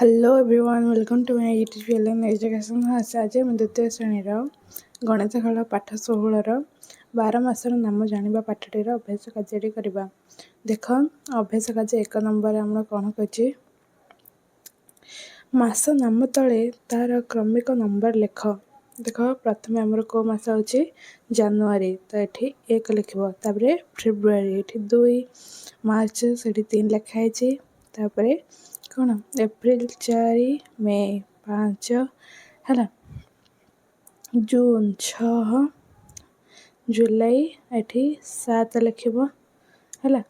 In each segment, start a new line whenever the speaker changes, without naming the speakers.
Hello everyone welcome to my YouTube channel education आज मैं द्वितीय श्रेणी गणित खेल पाठ 16 12 मासर नाम जाना पाठटीर अभ्यास कार्य करवा। देख अभ्यास कार्य 1 नंबर आम कौन कर मास नाम तले तार क्रमिक नंबर लेख। देख प्रथम आमर को मास हूँ जानुरी तो ये 1 लिख फेब्रुआरी ये 2 मार्च से 3 लिखाई कौन एप्रिल 4 मे 5 है जून 6 जुलाई ये 7 लिख है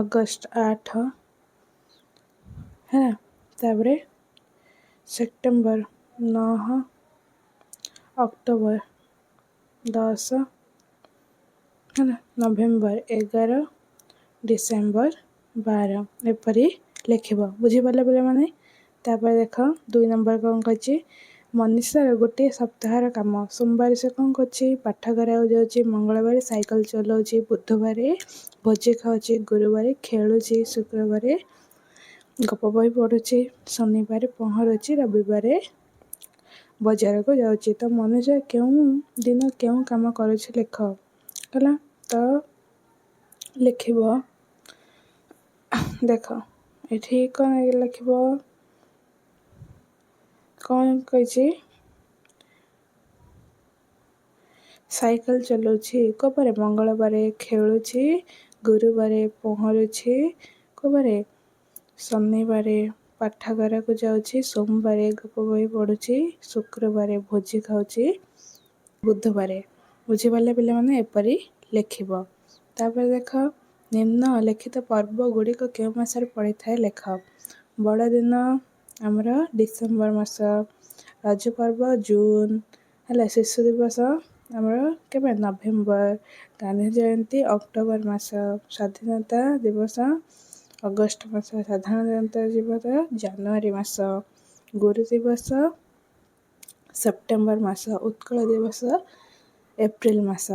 अगस्त 8 है सेप्टेम्बर 9 अक्टोबर 10 है नवेम्बर 11 डिसेम्बर 12 एपरी लिख बुझीपारे पे मैंने। देख 2 नंबर कौन कर मनीषार गोटे सप्ताहर कम सोमवार से कौन कर पाठ कर मंगलवार साइकिल चलाऊँ बुधवार भोजी खाऊँ गुरुवार खेलुची शुक्रवार गप बही पढ़ुची शनिवार पहरुची रविवार बजार को जाऊँगी। तो मनीषा क्यों दिन क्यों कम करुँच लिख है तो लिख देख ये कौन लिख कौन कही साइकिल चलाऊँ कबार मंगलवार खेलुची गुरुवार पहरुची कबार शनिवार पाठागार को जाऊँगी सोमवार गप बही पढ़ुची शुक्रवार भोजी खाऊँ बुधवार बुझीपारे पे मैंने एपरी लिख। देख निम्न लिखित पर्व गुड़िक क्यों मासरे पड़ी था लेख। बड़ दिन आमर डिसेम्बर मास रज पर्व जून है शिशु दिवस आमर के नवेम्बर गांधी जयंती अक्टोबर मास स्वाधीनता दिवस अगस्त मास साधारणतंत्र दिवस जानुरी मास गुरु दिवस सेप्टेम्बर मास उत्कल दिवस एप्रिल मास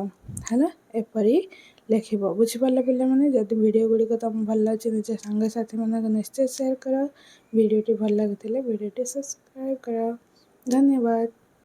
है एपरी लिख बुझीपारे पे मैंने। जब वीडियो गुड़िक तुम भल लगे निज सांगसाथी मान निश्चय शेयर कर वीडियोटी भल लगी वीडियोटी सब्सक्राइब कर। धन्यवाद।